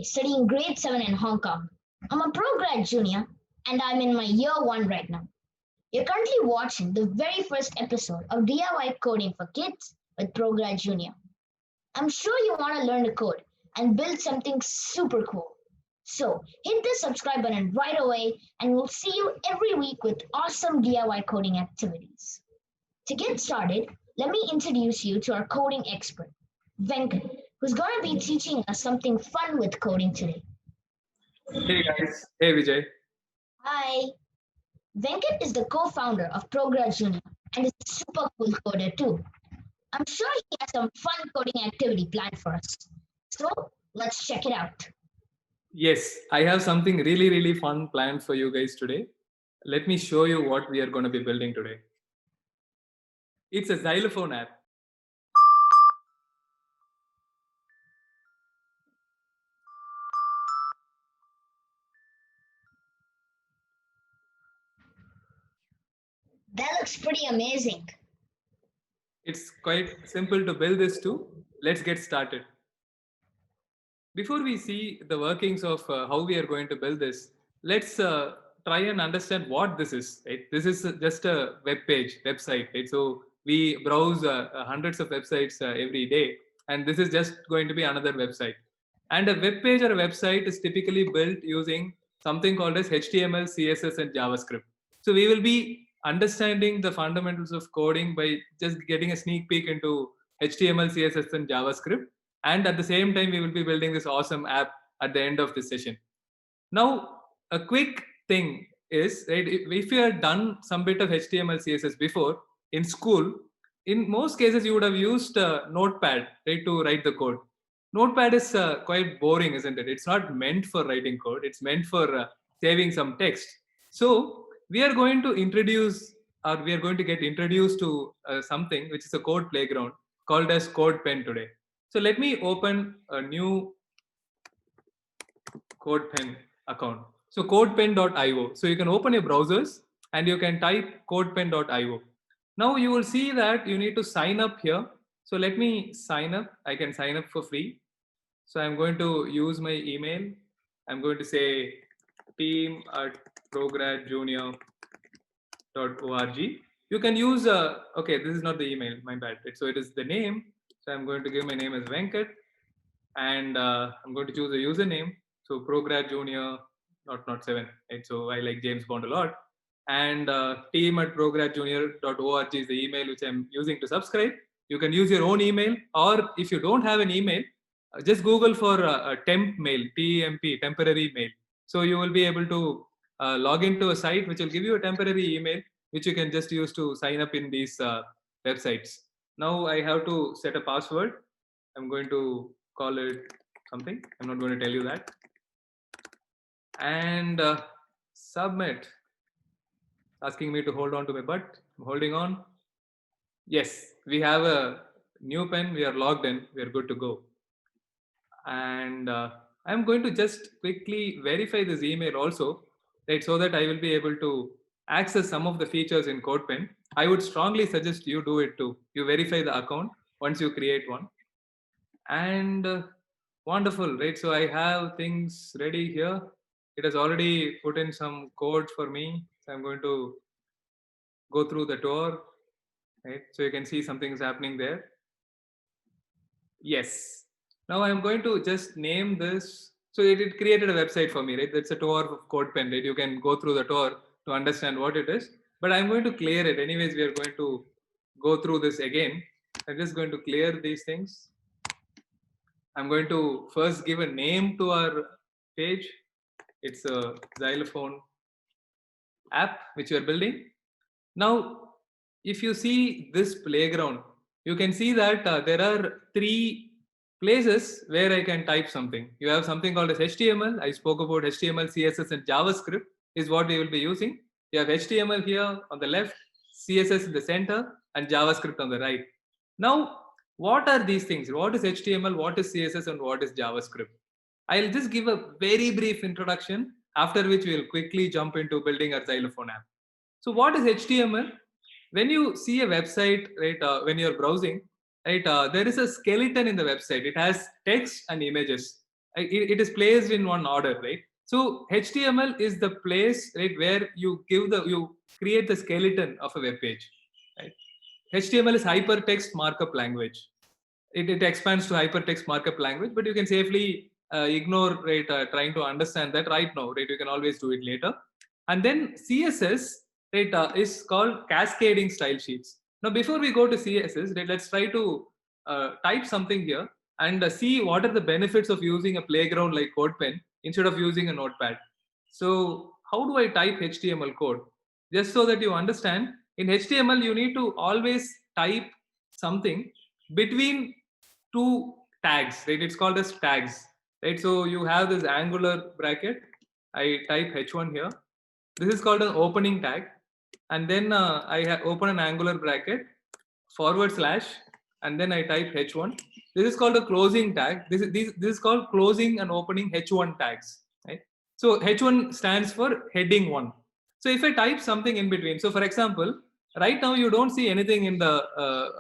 studying grade 7 in Hong Kong. I'm a pro grad junior and I'm in my year 1 right now. You're currently watching the very first episode of DIY Coding for Kids with Pro Grad Junior. I'm sure you want to learn to code and build something super cool. So hit the subscribe button right away and we'll see you every week with awesome DIY coding activities. To get started, let me introduce you to our coding expert, Venkat, who's going to be teaching us something fun with coding today. Hey guys, hey Vijay. Hi. Venkat is the co-founder of ProGrad Junior and is a super cool coder too. I'm sure he has some fun coding activity planned for us. So let's check it out. Yes, I have something really fun planned for you guys today. Let me show you what we are going to be building today. It's a xylophone app. That looks pretty amazing. It's quite simple to build this too. Let's get started. Before we see the workings of how we are going to build this, let's try and understand what this is. Right? This is just a website. Right? So we browse hundreds of websites every day, and this is just going to be another website. And a web page or a website is typically built using something called as HTML, CSS, and JavaScript. So we will be understanding the fundamentals of coding by just getting a sneak peek into HTML, CSS, and JavaScript. And at the same time, we will be building this awesome app at the end of this session. Now, a quick thing is, right, if you had done some bit of HTML, CSS before in school, in most cases, you would have used Notepad, right, to write the code. Notepad is quite boring, isn't it? It's not meant for writing code. It's meant for saving some text. So we are going to introduce, or we are going to get introduced to something which is a code playground called as CodePen today. So let me open a new CodePen account. So codepen.io. So you can open your browsers and you can type codepen.io. Now you will see that you need to sign up here. So let me sign up. I can sign up for free. So I'm going to use my email. I'm going to say team@progradjunior.org. You can use, okay, this is not the email, my bad. So it is the name. So I'm going to give my name as Venkat and I'm going to choose a username. So prograd junior not 7, right? So I like James Bond a lot. And team@progradjunior.org is the email which I'm using to subscribe. You can use your own email, or if you don't have an email, just Google for a temp mail, TEMP, temporary mail. So you will be able to log into a site which will give you a temporary email which you can just use to sign up in these websites. Now I have to set a password. I'm going to call it something. I'm not going to tell you that. And submit. Asking me to hold on to my butt. I'm holding on. Yes, we have a new pen. We are logged in. We are good to go. And I'm going to just quickly verify this email also, right, so that I will be able to access some of the features in CodePen. I would strongly suggest you do it too. You verify the account once you create one. And wonderful, right? So I have things ready here. It has already put in some code for me. So I'm going to go through the tour, right? So you can see something is happening there. Yes. Now I'm going to just name this. So it created a website for me, right? That's a tour of CodePen, right? You can go through the tour to understand what it is. But I'm going to clear it. Anyways, we are going to go through this again. I'm just going to clear these things. I'm going to first give a name to our page. It's a xylophone app which we are building. Now, if you see this playground, you can see that there are 3 places where I can type something. You have something called as HTML. I spoke about HTML, CSS, and JavaScript is what we will be using. You have HTML here on the left, CSS in the center, and JavaScript on the right. Now, what are these things? What is HTML? What is CSS? And what is JavaScript? I'll just give a very brief introduction, after which we'll quickly jump into building our xylophone app. So what is HTML? When you see a website, right, when you're browsing, right, there is a skeleton in the website. It has text and images. it is placed in one order, right? So HTML is the place, right, where you create the skeleton of a web page, right? HTML is hypertext markup language. It expands to hypertext markup language, but you can safely ignore, right, trying to understand that right now, right? You can always do it later. And then CSS, right, is called cascading style sheets. Now, before we go to CSS, right, let's try to type something here and see what are the benefits of using a playground like CodePen instead of using a notepad. So how do I type HTML code? Just so that you understand, in HTML, you need to always type something between two tags, right? It's called as tags, right? So you have this angular bracket. I type h1 here. This is called an opening tag. And then I open an angular bracket, / and then I type h1. This is called a closing tag. This is called closing and opening h1 tags, right? So h1 stands for heading 1. So if I type something in between, so for example, right now you don't see anything in the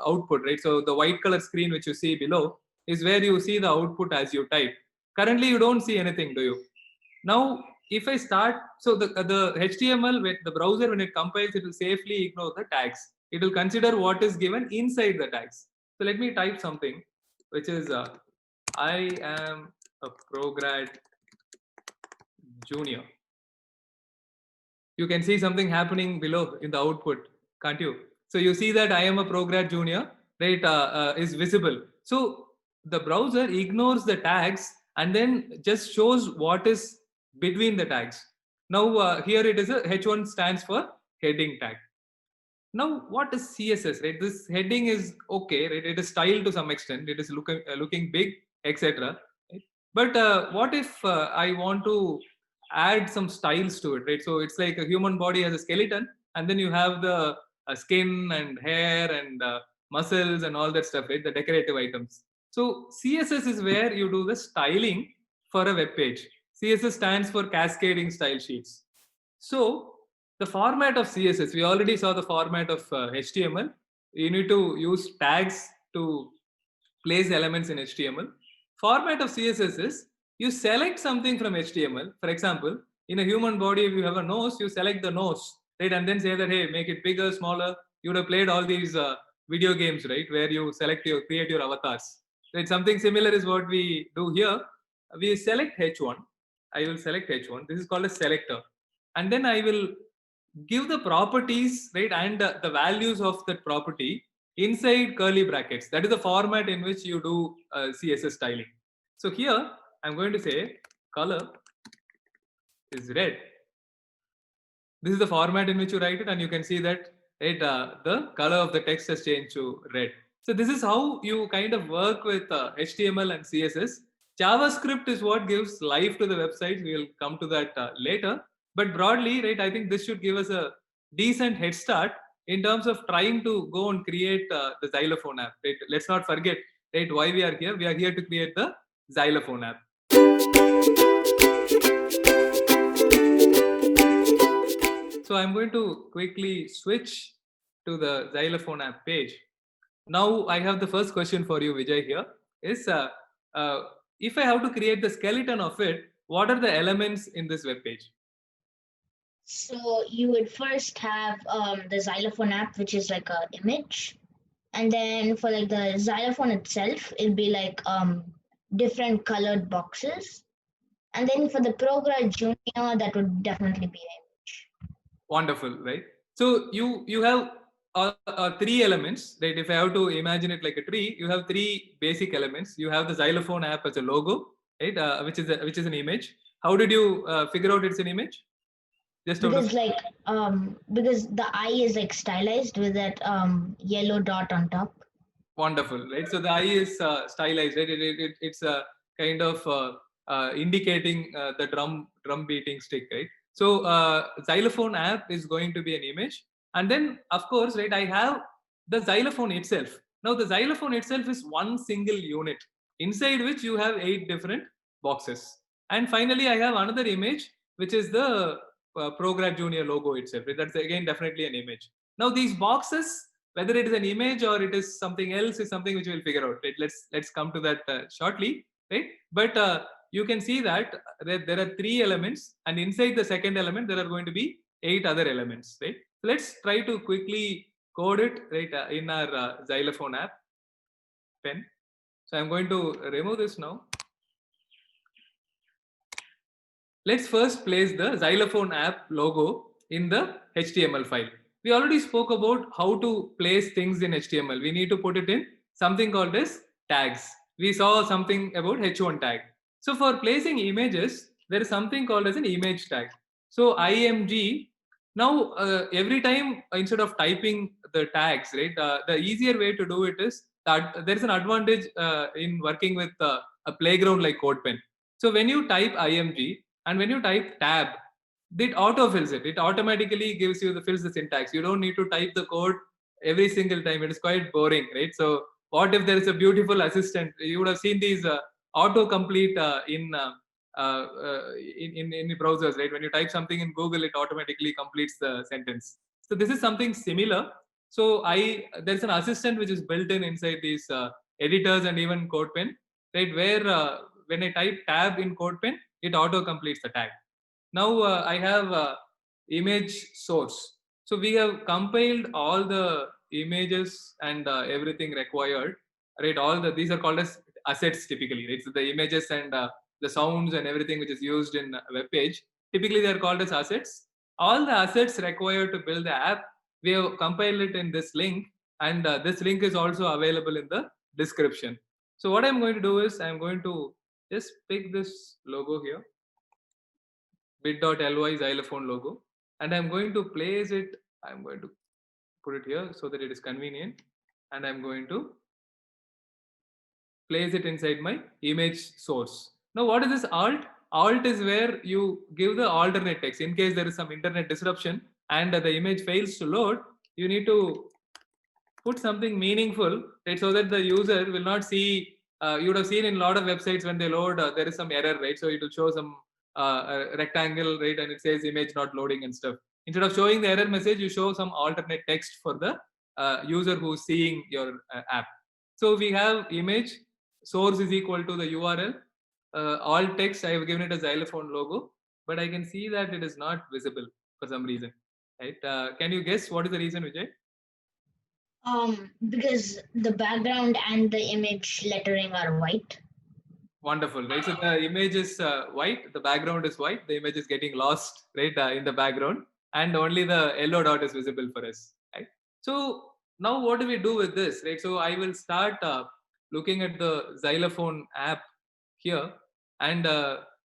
output, right? So the white color screen which you see below is where you see the output as you type. Currently you don't see anything, do you? Now if I start, so the HTML, with the browser, when it compiles, it will safely ignore the tags. It will consider what is given inside the tags. So let me type something which is I am a prograd junior. You can see something happening below in the output, can't you? So you see that I am a prograd junior, right, is visible. So the browser ignores the tags and then just shows what is between the tags. Now here it is a h1 stands for heading tag. Now what is CSS, right? This heading is okay, right? It is styled to some extent. It is looking big, etc. Right? But what if I want to add some styles to it, right? So it's like a human body has a skeleton, and then you have the skin and hair and muscles and all that stuff, right? The decorative items. So CSS is where you do the styling for a web page. CSS stands for cascading style sheets. So the format of CSS, we already saw the format of HTML. You need to use tags to place elements in HTML. Format of CSS is you select something from HTML. For example, in a human body, if you have a nose, you select the nose, right? And then say that, hey, make it bigger, smaller. You would have played all these video games, right? Where you create your avatars. Right? Something similar is what we do here. We select H1. I will select H1. This is called a selector. And then I will give the properties, right, and the values of that property inside curly brackets. That is the format in which you do CSS styling. So here I'm going to say color is red. This is the format in which you write it, and you can see that, right, the color of the text has changed to red. So this is how you kind of work with HTML and CSS. JavaScript is what gives life to the website. We will come to that later. But broadly, right, I think this should give us a decent head start in terms of trying to go and create the Xylophone app. Right? Let's not forget, right, why we are here. We are here to create the Xylophone app. So I'm going to quickly switch to the Xylophone app page. Now I have the first question for you, Vijay, here is if I have to create the skeleton of it, what are the elements in this web page? So you would first have the Xylophone app, which is like a image, and then for like the Xylophone itself, it'll be like different colored boxes, and then for the Prograd Junior, that would definitely be an image. Wonderful, right? So you have three elements, right? If I have to imagine it like a tree, you have three basic elements. You have the Xylophone app as a logo, right? Which is an image. How did you figure out it's an image? Just because because the eye is like stylized with that yellow dot on top. Wonderful, right? So the eye is stylized, right? It's a kind of indicating the drum beating stick, right? So Xylophone app is going to be an image, and then of course, right, I have the Xylophone itself. Now the Xylophone itself is one single unit inside which you have 8 different boxes, and finally I have another image which is the Prograd Junior logo itself. Right? That's again definitely an image. Now these boxes, whether it is an image or it is something else, is something which we'll figure out, right? Let's come to that shortly, right? But you can see that there are 3 elements, and inside the second element there are going to be 8 other elements, right? So let's try to quickly code it, right, in our Xylophone app pen. So I'm going to remove this now. Let's first place the Xylophone app logo in the HTML file. We already spoke about how to place things in HTML. We need to put it in something called as tags. We saw something about h1 tag. So for placing images, there is something called as an image tag. So img, now every time instead of typing the tags, right, the easier way to do it is that there is an advantage in working with a playground like CodePen. So when you type img, and when you type tab, it auto-fills it. It automatically gives you fills the syntax. You don't need to type the code every single time. It is quite boring, right? So what if there is a beautiful assistant? You would have seen these auto-complete in browsers, right? When you type something in Google, it automatically completes the sentence. So this is something similar. So there's an assistant which is built in inside these editors and even CodePen, right? Where when I type tab in CodePen, it auto completes the tag. Now I have image source. So we have compiled all the images and everything required, right? These are called as assets typically, right? So the images and the sounds and everything which is used in a web page, typically they are called as assets. All the assets required to build the app, we have compiled it in this link, and this link is also available in the description. So what I'm going to do is I'm going to just pick this logo here, bit.ly Xylophone logo, and I'm going to place it, I'm going to put it here so that it is convenient, and I'm going to place it inside my image source. Now what is this alt? Alt is where you give the alternate text in case there is some internet disruption and the image fails to load. You need to put something meaningful, right, so that the user will not see. You would have seen in a lot of websites when they load, there is some error, right? So it will show some a rectangle, right, and it says image not loading and stuff. Instead of showing the error message, you show some alternate text for the user who's seeing your app. So we have image source is equal to the URL. Alt text, I have given it a Xylophone logo, but I can see that it is not visible for some reason, right? Can you guess what is the reason, Vijay? Because the background and the image lettering are white. Wonderful, right? So the image is white, the background is white, the image is getting lost, right, in the background, and only the yellow dot is visible for us, right? So now what do we do with this, right? So I will start looking at the Xylophone app here, and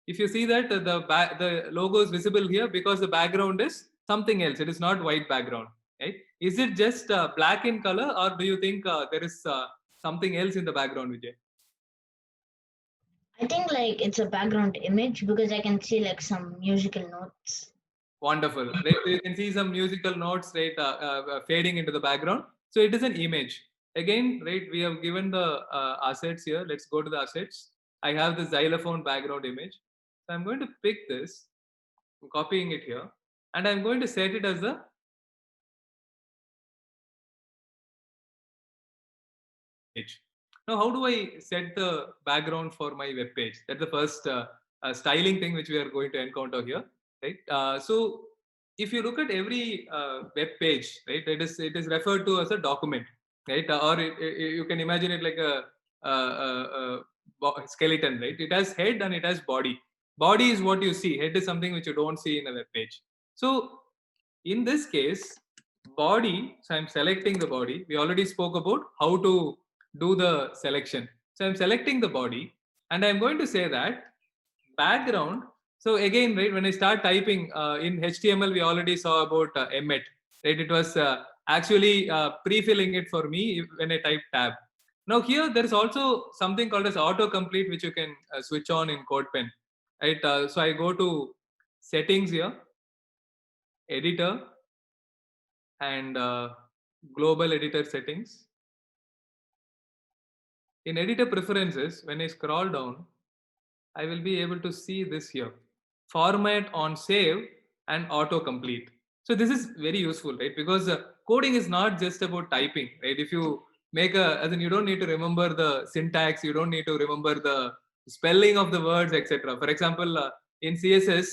if you see that the logo is visible here because the background is something else. It is not white background, right? Is it just black in color, or do you think there is something else in the background, Vijay? I think like it's a background image because I can see like some musical notes. Wonderful, right? So you can see some musical notes, right, fading into the background. So it is an image. Again, right, we have given the assets here. Let's go to the assets. I have the Xylophone background image. So I'm going to pick this, I'm copying it here, and I'm going to set it as the page. Now, how do I set the background for my web page? That's the first styling thing which we are going to encounter here, right? So, if you look at every web page, right, it is referred to as a document, right? Or you can imagine it like a skeleton, right? It has head and it has body. Body is what you see. Head is something which you don't see in a web page. So, in this case, body. So I'm selecting the body. We already spoke about how to do the selection. So I'm selecting the body, and I'm going to say that background. So again, right, when I start typing in HTML, we already saw about emmet, right? It was actually pre-filling it for me when I type tab. Now here there is also something called as autocomplete, which you can switch on in CodePen, right? So I go to settings here, editor, and global editor settings. In editor preferences, when I scroll down, I will be able to see this here, format on save and autocomplete. So this is very useful, right? Because coding is not just about typing, right? If you make as in you don't need to remember the syntax, you don't need to remember the spelling of the words, etc. For example, in CSS,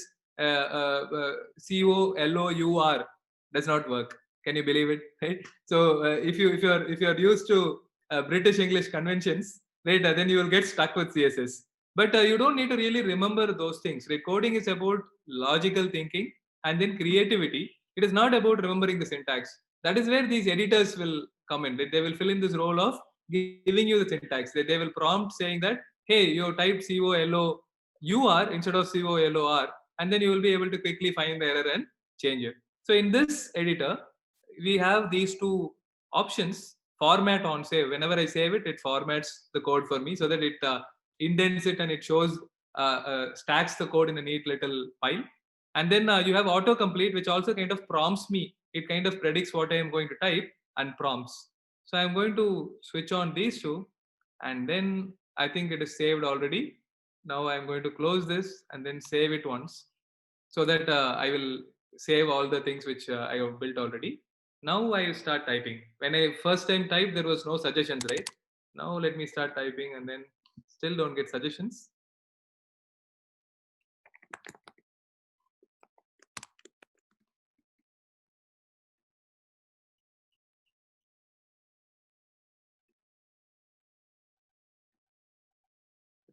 COLOUR does not work. Can you believe it? Right? So if you're used to British English conventions, right, then you will get stuck with CSS. But you don't need to really remember those things. Right? Coding is about logical thinking and then creativity. It is not about remembering the syntax. That is where these editors will come in. Right? They will fill in this role of giving you the syntax. They will prompt saying that, hey, you type COLOUR instead of COLOR, and then you will be able to quickly find the error and change it. So in this editor, we have these two options: format on save. Whenever I save it, it formats the code for me so that it indents it and it shows stacks the code in a neat little file. And then you have autocomplete, which also kind of prompts me. It kind of predicts what I am going to type and prompts. So I'm going to switch on these two, and then I think it is saved already. Now I'm going to close this and then save it once, so that I will save all the things which I have built already. Now I start typing. When I first time typed, there was no suggestions, right? Now let me start typing, and then still don't get suggestions.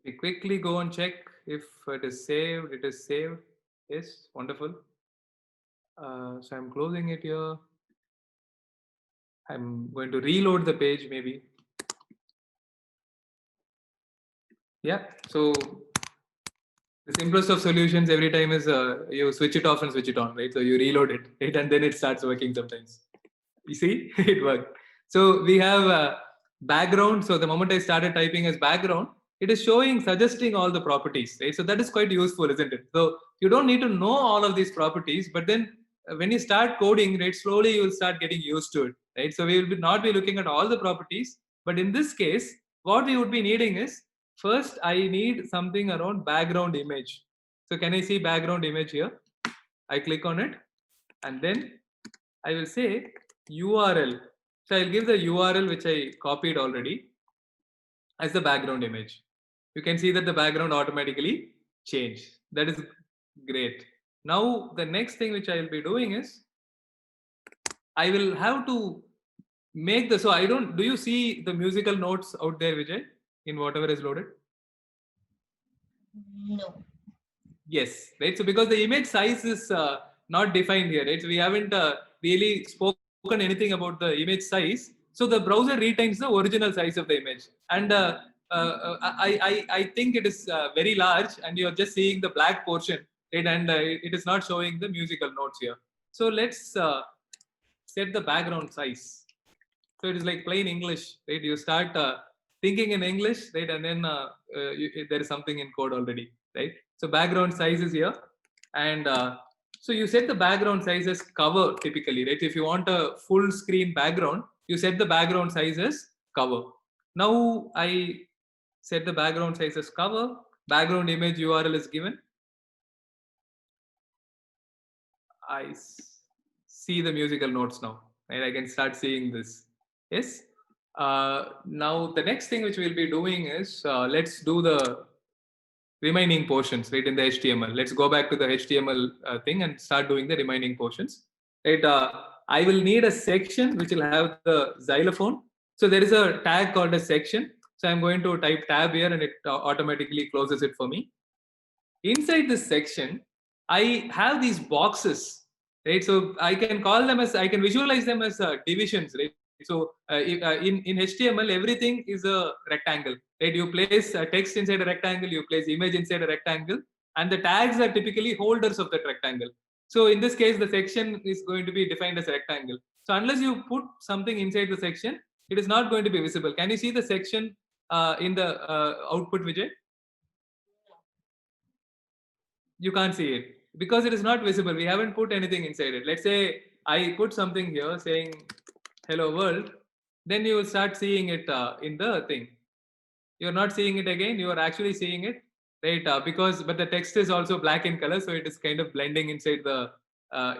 We quickly go and check if it is saved. It is saved. Yes, wonderful. So I'm closing it here. I'm going to reload the page maybe. Yeah. So the simplest of solutions every time is you switch it off and switch it on, right? So you reload it, right? And then it starts working sometimes. You see, it worked. So we have background. So the moment I started typing as background, it is showing, suggesting all the properties, right? So that is quite useful, isn't it? So you don't need to know all of these properties, but then when you start coding, right, slowly you will start getting used to it, right? So we will not be looking at all the properties, but in this case, what we would be needing is, first I need something around background image. So can I see background image here? I click on it, and then I will say URL. So I'll give the URL which I copied already as the background image. You can see that the background automatically changed. That is great. Now the next thing which I will be doing is, I will have to make the, so I don't, do you see the musical notes out there, Vijay, in whatever is loaded? No. Yes, right. So because the image size is not defined here, right? So we haven't really spoken anything about the image size. So the browser retains the original size of the image, and I think it is very large, and you're just seeing the black portion, right? And it is not showing the musical notes here. So let's set the background size. So it is like plain English, right? You start thinking in English, right? And then there is something in code already, right? So background size is here. And so you set the background size as cover typically, right? If you want a full screen background, you set the background size as cover. Now I set the background size as cover. Background image URL is given. I see the musical notes now, right? I can start seeing this. Yes. Now the next thing which we'll be doing is let's do the remaining portions, right, in the HTML. Let's go back to the HTML thing and start doing the remaining portions. Right. I will need a section which will have the xylophone. So there is a tag called a section. So I'm going to type tab here, and it automatically closes it for me. Inside this section, I have these boxes, right? So I can call them as, I can visualize them as divisions, right? So in HTML, everything is a rectangle, right? You place text inside a rectangle, you place image inside a rectangle, and the tags are typically holders of that rectangle. So in this case, the section is going to be defined as a rectangle. So unless you put something inside the section, it is not going to be visible. Can you see the section in the output, Vijay? You can't see it because it is not visible. We haven't put anything inside it. Let's say I put something here saying hello world, then you will start seeing it in the thing. You're not seeing it again, you are actually seeing it, right? Because but the text is also black in color, so it is kind of blending inside the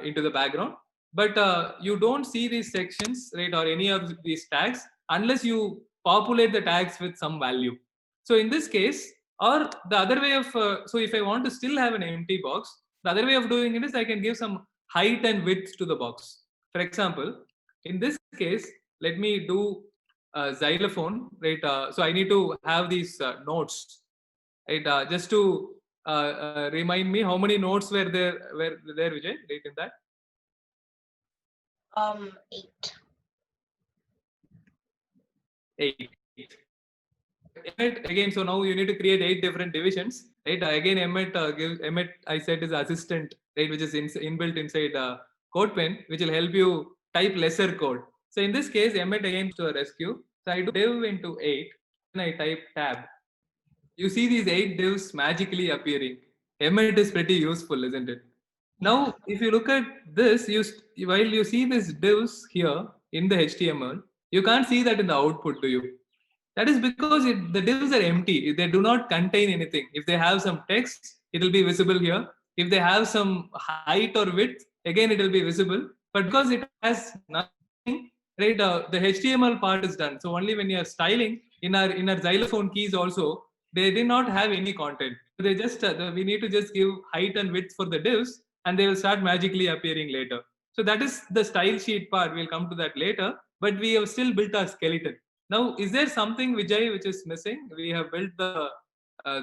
into the background. But you don't see these sections, right, or any of these tags unless you populate the tags with some value. So in this case, Or the other way of, so if I want to still have an empty box, the other way of doing it is I can give some height and width to the box. For example, in this case, let me do xylophone, right? So I need to have these notes, right? Just to remind me, how many notes were there, Vijay, right, in that? 8. 8. Emmet again, so now you need to create 8 different divisions, right? Again, Emmet I said is assistant, right, which is inbuilt inside CodePen, which will help you type lesser code. So in this case, Emmet again to a rescue. So I do div into 8, and I type tab. You see these 8 divs magically appearing. Emmet is pretty useful, isn't it? Now, if you look at this, while you see these divs here in the HTML, you can't see that in the output, do you? That is because the divs are empty. They do not contain anything. If they have some text, it will be visible here. If they have some height or width, again it will be visible. But because it has nothing, right? The HTML part is done. So only when you are styling in our xylophone keys also, they did not have any content. They just we need to just give height and width for the divs, and they will start magically appearing later. So that is the style sheet part. We'll come to that later. But we have still built our skeleton. Now, is there something, Vijay, which is missing? We have built the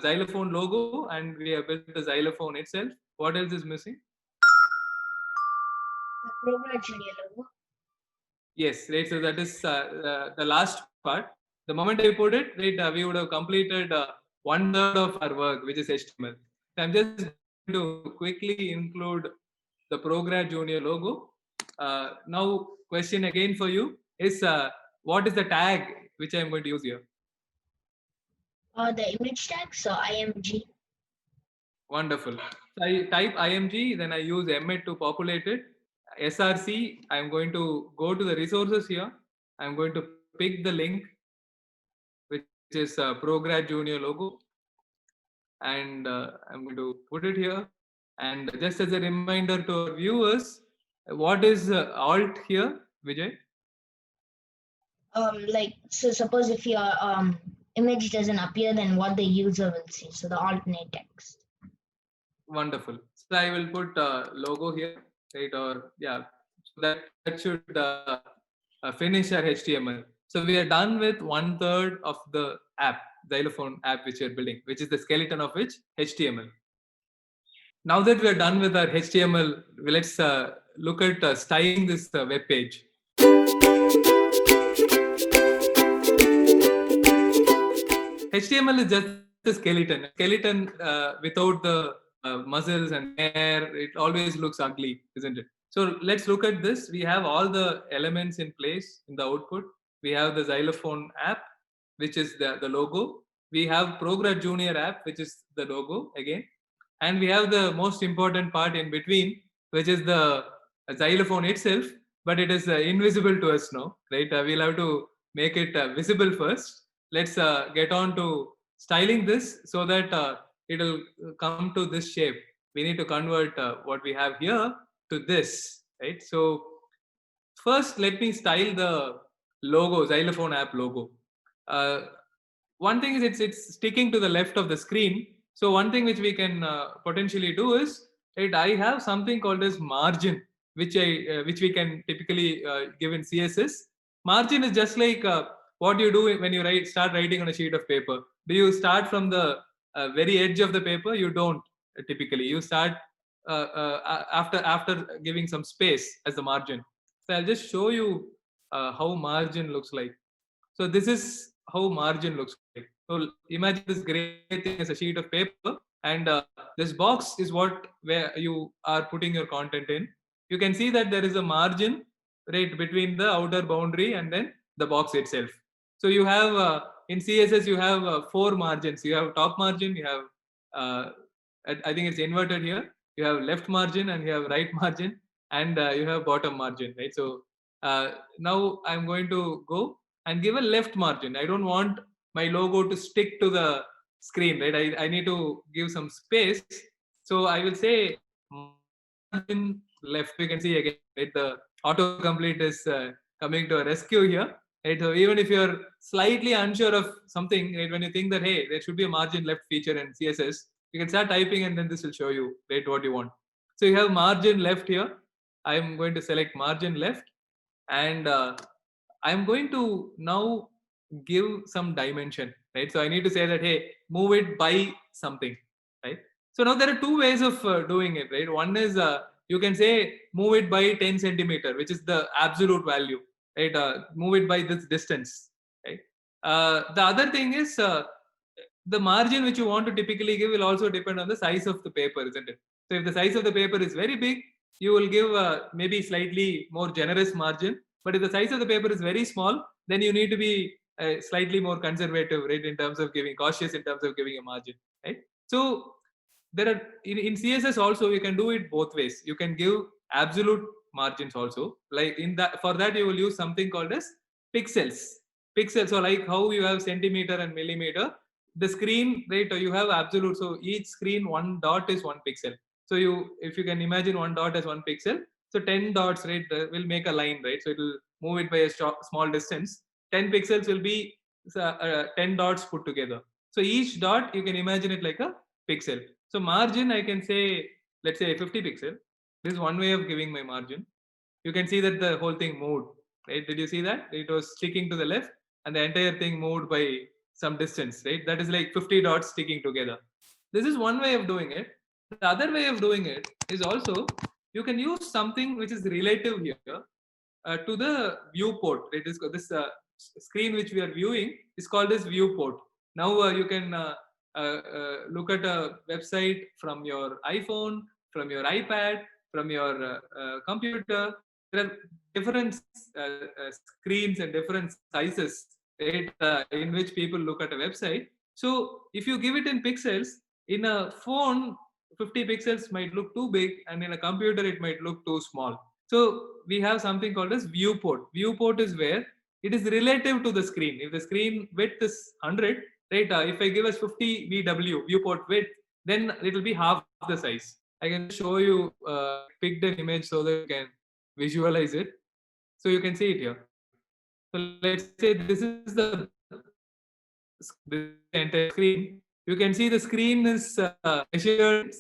xylophone logo and we have built the xylophone itself. What else is missing? The Prograd Junior logo. Yes, right. So that is the last part. The moment I put it, right, we would have completed 1/3 of our work, which is HTML. So I'm just going to quickly include the Prograd Junior logo. Now, question again for you is what is the tag which I'm going to use here? The image tag, so img. Wonderful. So I type img, then I use emmet to populate it. src, I'm going to go to the resources here. I'm going to pick the link, which is Prograd Junior logo, and I'm going to put it here. And just as a reminder to our viewers, what is alt here, Vijay? Like, so suppose if your image doesn't appear, then what the user will see. So the alternate text. Wonderful. So I will put logo here, right? Or yeah, so that should finish our HTML. So we are done with 1/3 of the app, xylophone app, which you're building, which is the skeleton of which HTML. Now that we are done with our HTML, let's look at styling this web page. HTML is just a skeleton. Skeleton without the muscles and hair, it always looks ugly, isn't it? So let's look at this. We have all the elements in place in the output. We have the xylophone app, which is the logo. We have Prograd Junior app, which is the logo again. And we have the most important part in between, which is the xylophone itself, but it is invisible to us now, right? We'll have to make it visible first. Let's get on to styling this so that it'll come to this shape. We need to convert what we have here to this, right? So first, let me style the logo, xylophone app logo. One thing is it's sticking to the left of the screen. So one thing which we can potentially do is, right, I have something called as margin, which we can typically give in CSS. Margin is just like what you do when you start writing on a sheet of paper. Do you start from the very edge of the paper? You don't typically. You start after giving some space as the margin. So I'll just show you how margin looks like. So this is how margin looks like. So imagine this gray thing as a sheet of paper, and this box is where you are putting your content in. You can see that there is a margin right between the outer boundary and then the box itself. So you have in CSS you have 4 margins. You have top margin, you have I think it's inverted here. You have left margin and you have right margin, and you have bottom margin, right? So now I'm going to go and give a left margin. I don't want my logo to stick to the screen, right? I need to give some space. So I will say margin left. You can see again, right? The autocomplete is coming to a rescue here. right? So even if you're slightly unsure of something, right, when you think that, hey, there should be a margin left feature in CSS, you can start typing and then this will show you, right, what you want. So you have margin left here. I'm going to select margin left, and I'm going to now give some dimension, right? So I need to say that, hey, move it by something, right? So now there are two ways of doing it, right? One is you can say move it by 10 centimeter, which is the absolute value, right? Move it by this distance, right? The other thing is the margin which you want to typically give will also depend on the size of the paper, isn't it? So if the size of the paper is very big, you will give maybe slightly more generous margin. But if the size of the paper is very small, then you need to be slightly more conservative, right, in terms of giving, cautious in terms of giving a margin, right? So there are in CSS also you can do it both ways. You can give absolute margins also. Like in that, for that you will use something called as pixels. Pixels, so like how you have centimeter and millimeter, the screen, right, you have absolute. So each screen, one dot is one pixel. So you, if you can imagine one dot as one pixel, so 10 dots, right, will make a line, right? So it will move it by a small distance. 10 pixels will be 10 dots put together. So each dot you can imagine it like a pixel. So margin, I can say, let's say 50 pixel. This is one way of giving my margin. You can see that the whole thing moved, right? Did you see that? It was sticking to the left and the entire thing moved by some distance, right? That is like 50 dots sticking together. This is one way of doing it. The other way of doing it is also you can use something which is relative here to the viewport. It is this screen which we are viewing is called as viewport. Now you can look at a website from your iPhone, from your iPad, from your computer. There are different screens and different sizes, right, in which people look at a website. So if you give it in pixels, in a phone, 50 pixels might look too big, and in a computer, it might look too small. So we have something called as viewport. Viewport is where it is relative to the screen. If the screen width is 100, right? If I give us 50 VW viewport width, then it will be half the size. I can show you picked an image so that you can visualize it. So you can see it here. So let's say this is the entire screen. You can see the screen is measured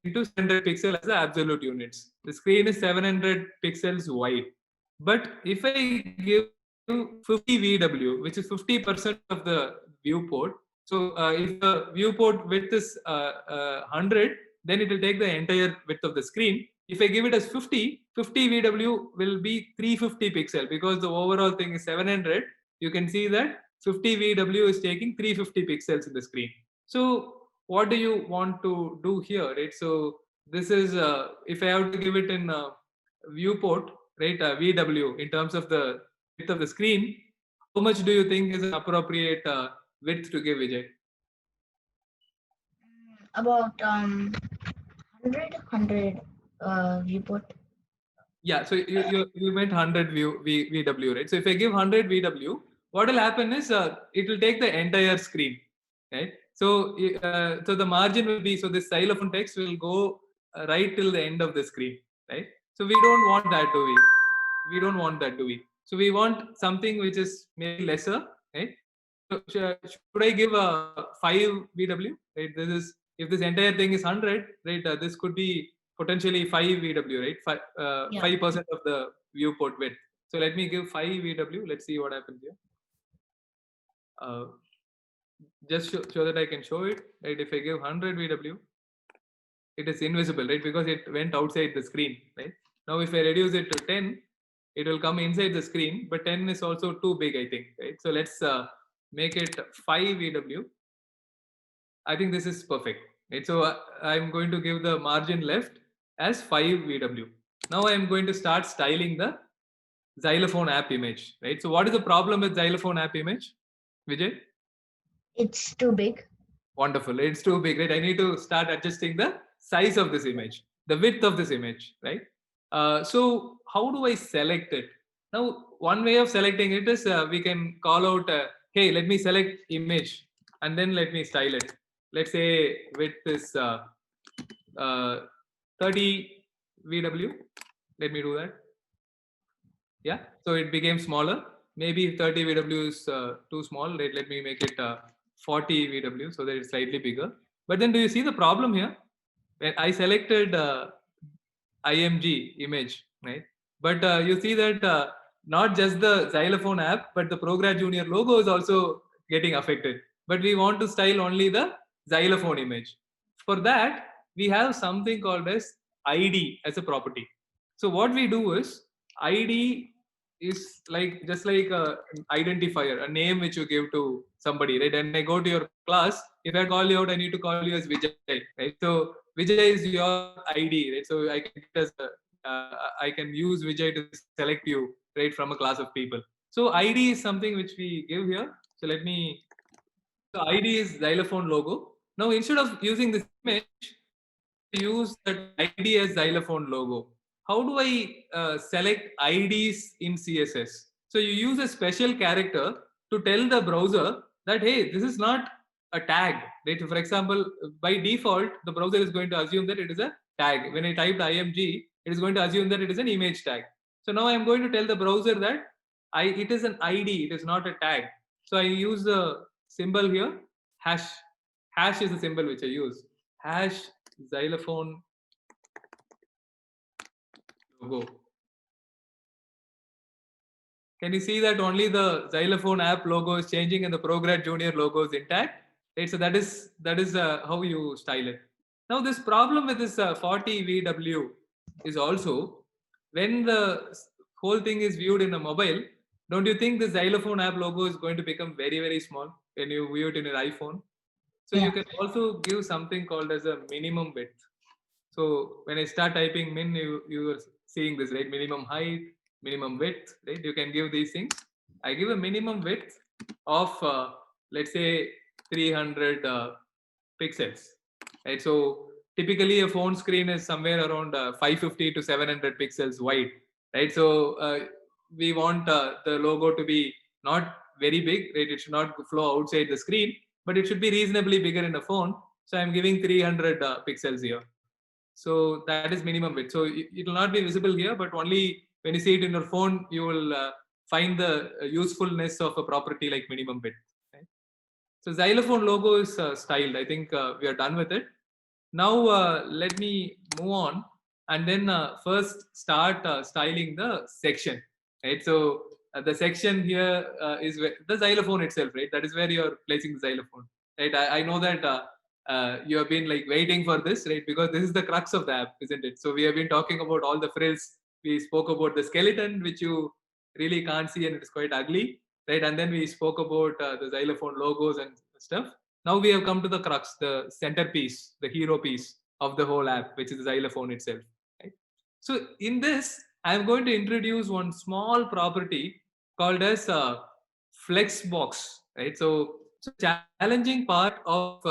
into 700 pixels as the absolute units. The screen is 700 pixels wide. But if I give 50 VW, which is 50% of the viewport, so if the viewport width is 100, then it will take the entire width of the screen. If I give it as 50, 50 VW will be 350 pixel because the overall thing is 700. You can see that 50 VW is taking 350 pixels in the screen. So what do you want to do here, right? So this is if I have to give it in viewport, right, VW in terms of the width of the screen, how much do you think is an appropriate width to give, Vijay? About 100 viewport. Yeah, so you meant 100 VW, right? So if I give 100 VW, what will happen is it will take the entire screen, right? So so the margin will be, so this xylophone text will go right till the end of the screen, right? So we don't want that, do we? We don't want that, do we? So we want something which is maybe lesser, right? So should I give a 5 VW, right? This is, if this entire thing is 100, right? This could be potentially 5 VW, right? 5% of the viewport width. So let me give 5 VW. Let's see what happens here. Uh, just so that I can show it, right? If I give 100 VW, it is invisible, right? Because it went outside the screen, right? Now, if I reduce it to 10, it will come inside the screen, but 10 is also too big, I think, right? So let's make it 5 VW. I think this is perfect, right? So I'm going to give the margin left as 5 VW. Now I'm going to start styling the xylophone app image, right? So what is the problem with xylophone app image, Vijay? It's too big. Wonderful. It's too big, right? I need to start adjusting the size of this image, the width of this image, right? So how do I select it? Now, one way of selecting it is we can call out, hey, let me select image and then let me style it. Let's say width is 30 VW. Let me do that. Yeah. So it became smaller. maybe 30 VW is too small. Let me make it 40 VW so that it's slightly bigger. But then do you see the problem here? When I selected IMG image, right? But you see that not just the xylophone app, but the ProGrad Junior logo is also getting affected. But we want to style only the xylophone image. For that, we have something called as ID as a property. So what we do is ID is like just like an identifier, a name which you give to somebody, right? And I go to your class, if I call you out, I need to call you as Vijay, right? So Vijay is your ID, right? So I can I can use Vijay to select you, right, from a class of people. So ID is something which we give here. So let me. So ID is xylophone logo. Now instead of using this image, use that ID as xylophone logo. How do I select IDs in CSS? So you use a special character to tell the browser that, hey, this is not a tag. Right? For example, by default, the browser is going to assume that it is a tag. When I typed IMG, it is going to assume that it is an image tag. So now I am going to tell the browser that it is an ID, it is not a tag. So I use the symbol here, hash. Hash is the symbol which I use. Hash xylophone logo. Can you see that only the xylophone app logo is changing and the ProGrad Junior logo is intact? Right, so that is how you style it. Now this problem with this 40 VW is also when the whole thing is viewed in a mobile. Don't you think the xylophone app logo is going to become very small when you view it in your iPhone? So Yeah. you can also give something called as a minimum width. So when I start typing min, you are seeing this, right? Minimum height, minimum width, right? You can give these things. I give a minimum width of let's say 300 pixels, right? So typically a phone screen is somewhere around 550 to 700 pixels wide, right? So we want the logo to be not very big, right? It should not flow outside the screen, but it should be reasonably bigger in a phone. So I'm giving 300 pixels here. So that is minimum width. So it will not be visible here, but only when you see it in your phone, you will find the usefulness of a property like minimum width. Right? So xylophone logo is styled. I think we are done with it. Now let me move on and then first start styling the section. Right. So the section here is the xylophone itself. Right. That is where you are placing the xylophone. Right. I know that you have been like waiting for this, right? Because this is the crux of the app, isn't it? So we have been talking about all the frills. We spoke about the skeleton, which you really can't see and it is quite ugly, right? And then we spoke about the xylophone logos and stuff. Now we have come to the crux, the centerpiece, the hero piece of the whole app, which is the xylophone itself. Right? So in this, I am going to introduce one small property called as flexbox. Right. So challenging part of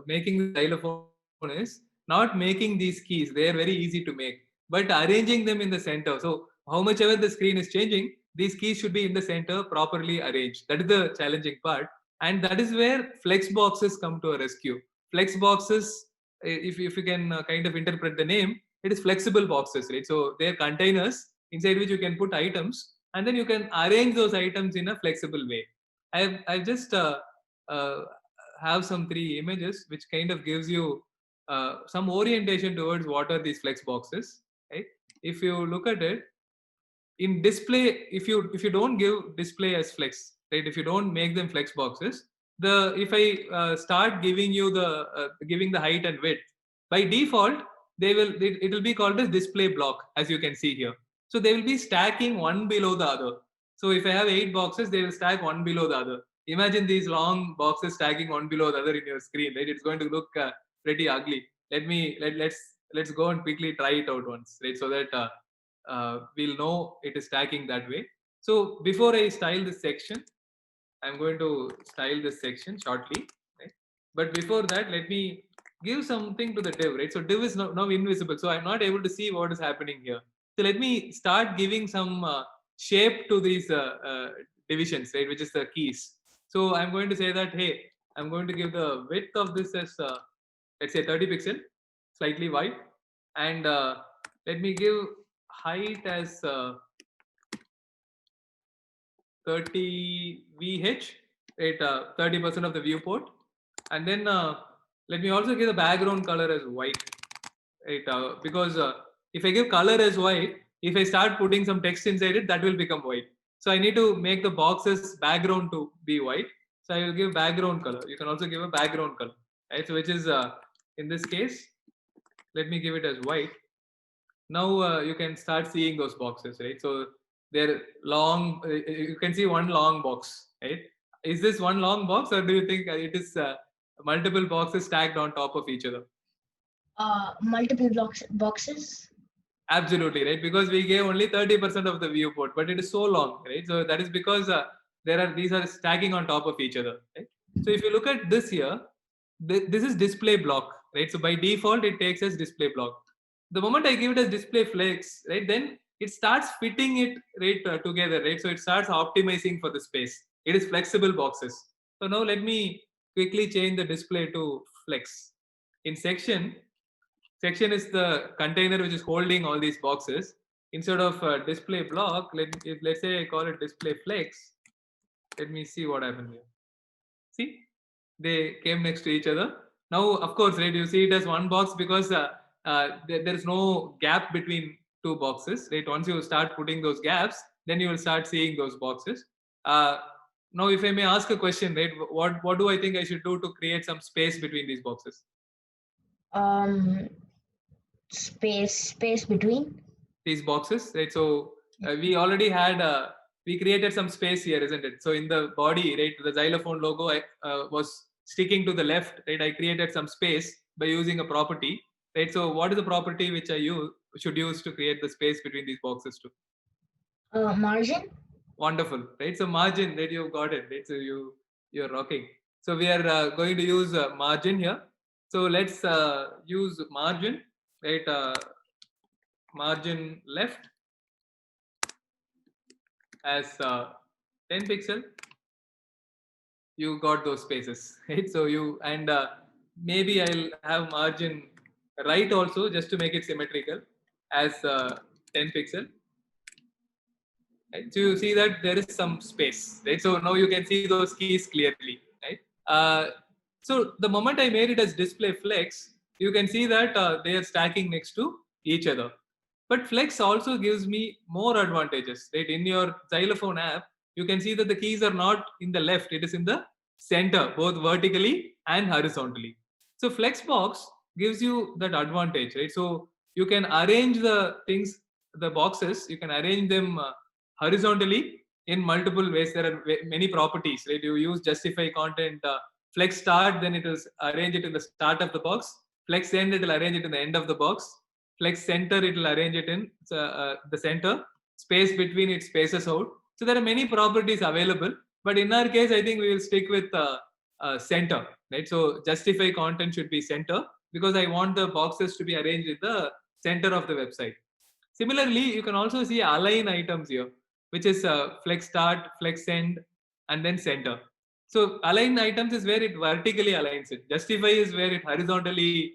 making the xylophone is not making these keys. They are very easy to make, but arranging them in the center. So how much ever the screen is changing, these keys should be in the center, properly arranged. That is the challenging part, and that is where flex boxes come to a rescue. Flex boxes, if you can kind of interpret the name, it is flexible boxes, right? So they are containers inside which you can put items, and then you can arrange those items in a flexible way. I've just uh, have some three images which kind of gives you some orientation towards what are these flex boxes, right? If you look at it in display, if you don't give display as flex, right? If you don't make them flex boxes, the if I start giving you the giving the height and width, by default it will be called as display block, as you can see here. So they will be stacking one below the other. So if I have 8 boxes, they will stack one below the other. Imagine these long boxes stacking one below the other in your screen, right? It's going to look pretty ugly. Let's go and quickly try it out once, right? So that we'll know it is stacking that way. So before I style this section, I'm going to style this section shortly. Right? But before that, let me give something to the div, right? So div is now invisible, so I'm not able to see what is happening here. So let me start giving some shape to these divisions, right? Which is the keys. So I'm going to say that, hey, I'm going to give the width of this as let's say 30 pixel, slightly wide, and let me give height as 30 VH, right? 30% of the viewport, and then let me also give the background color as white, right? Because if I give color as white, if I start putting some text inside it, that will become white. So I need to make the box's background to be white. So I will give background color. You can also give a background color, right? So which is in this case, let me give it as white. Now you can start seeing those boxes, right? So they're long. You can see one long box, right? Is this one long box, or do you think it is multiple boxes stacked on top of each other? Multiple boxes. Absolutely, right? Because we gave only 30% of the viewport, but it is so long, right? So that is because these are stacking on top of each other, right? So if you look at this here, this is display block, right? So by default, it takes as display block. The moment I give it as display flex, right, then it starts fitting it right together, right? So it starts optimizing for the space. It is flexible boxes. So now let me quickly change the display to flex. In section is the container which is holding all these boxes. Instead of display block, let's say I call it display flex. Let me see what happened here. See, they came next to each other. Now, of course, right, you see it as one box because there is no gap between two boxes. Right, once you start putting those gaps, then you will start seeing those boxes. Now, if I may ask a question, right, what do I think I should do to create some space between these boxes? Um, space between these boxes, right? So we already had we created some space here, isn't it? So in the body, right, the xylophone logo was sticking to the left, right? I created some space by using a property, right? So what is the property which I should use to create the space between these boxes too? Margin. Wonderful, right? So margin, right? You've got it, right? So you're rocking. So we are going to use margin here. So let's use margin, right? Margin left as 10 pixel. You got those spaces, right? So you and maybe I'll have margin right also just to make it symmetrical as 10 pixel. Right? So you see that there is some space, right? So now you can see those keys clearly, right? So the moment I made it as display flex, you can see that they are stacking next to each other. But flex also gives me more advantages, right? In your xylophone app, you can see that the keys are not in the left; it is in the center, both vertically and horizontally. So flexbox gives you that advantage, right? So you can arrange the things, the boxes, you can arrange them horizontally in multiple ways. There are many properties, right? You use justify content, flex start, then it will arrange it in the start of the box. Flex end, it will arrange it in the end of the box. Flex center, it will arrange it in the center. Space between, it spaces out. So there are many properties available, but in our case, I think we will stick with center, right? So justify content should be center because I want the boxes to be arranged in the center of the website. Similarly, you can also see align items here, which is flex start, flex end, and then center. So align items is where it vertically aligns it. Justify is where it horizontally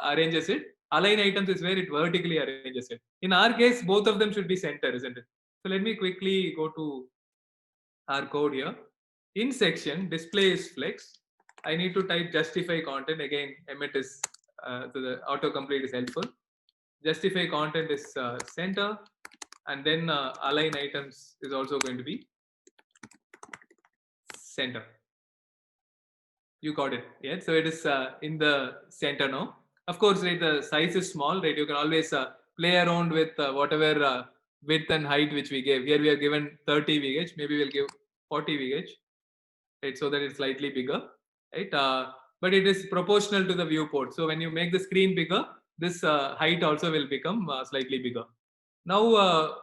arranges it. Align items is where it vertically arranges it. In our case, both of them should be center, isn't it? So let me quickly go to our code here. In section, display is flex. I need to type justify content. Again, Emmet is, so the autocomplete is helpful. Justify content is center, and then align items is also going to be center. You got it, yeah? So it is in the center now. Of course, right, the size is small, right? You can always play around with whatever width and height which we gave. Here we are given 30 VH, maybe we'll give 40 VH, right? So that it's slightly bigger, right? But it is proportional to the viewport. So when you make the screen bigger, this height also will become slightly bigger. Now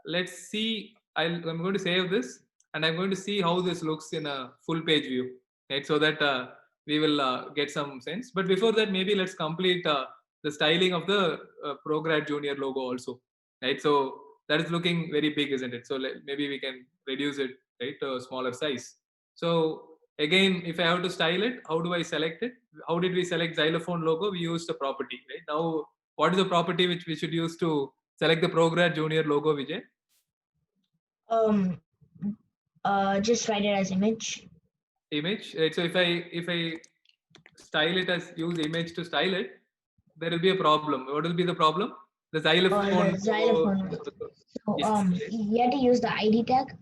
let's see. I'm going to save this, and I'm going to see how this looks in a full page view, right? So that we will get some sense. But before that, maybe let's complete the styling of the ProGrad Junior logo also, right? So that is looking very big, isn't it? So maybe we can reduce it, right, to a smaller size. So again, if I have to style it, how do I select it? How did we select xylophone logo? We used a property, right? Now, what is the property which we should use to select the ProGrad Junior logo, Vijay? Um, Just write it as image. Image. Right? So if I style it as use image to style it, there will be a problem. What will be the problem? The xylophone The logo. xylophone. So Yes. you have to use the ID tag.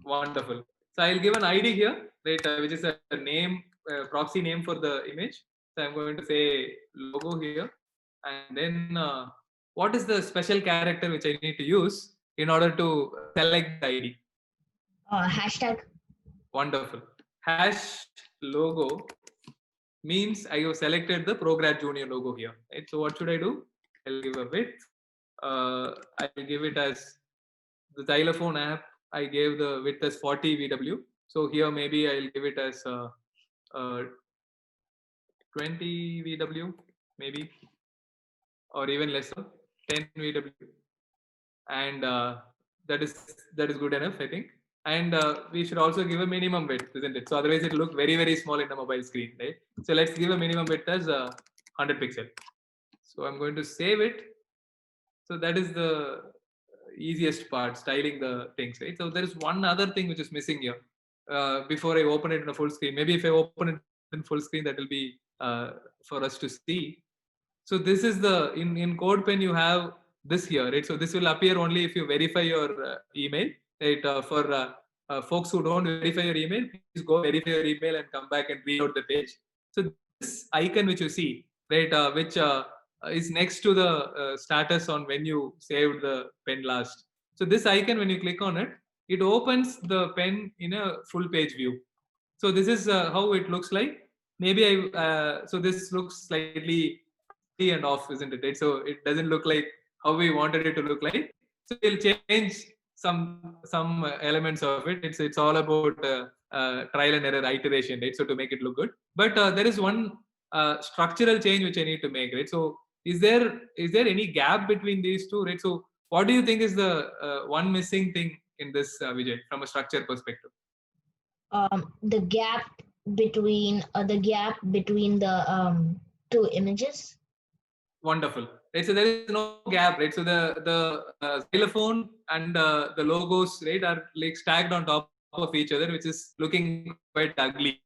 Wonderful. So I'll give an ID here, right, which is a name, proxy name for the image. So I'm going to say logo here, and then what is the special character which I need to use in order to select the ID? Hashtag. Wonderful. Hash logo means I have selected the ProGrad Junior logo here. Right? So what should I do? I'll give a width. I'll give it as the xylophone app. I gave the width as 40 VW. So here maybe I'll give it as 20 VW, maybe, or even lesser, 10 VW, and that is good enough, I think. And we should also give a minimum width, isn't it? So otherwise it will look very small in the mobile screen, right? So let's give a minimum width as 100 pixel. So I'm going to save it. So that is the easiest part, styling the things, right? So there is one other thing which is missing here. Before I open it in a full screen, maybe if I open it in full screen, that will be for us to see. So this is the in CodePen you have this here, right? So this will appear only if you verify your email, right? For folks who don't verify your email, please go verify your email and come back and reload the page. So this icon which you see, right, which is next to the status on when you saved the pen last. So this icon, when you click on it, it opens the pen in a full page view. So this is how it looks like. Maybe so this looks slightly and off, isn't it? Right? So it doesn't look like how we wanted it to look like. So we'll change some elements of it. It's all about trial and error iteration, right? So to make it look good. But there is one structural change which I need to make, right? So is there any gap between these two, right? So what do you think is the one missing thing in this, Vijay, from a structure perspective? The gap between the two images. Wonderful. Right. So there is no gap, right? So the xylophone and the logos, right, are like stacked on top of each other, which is looking quite ugly,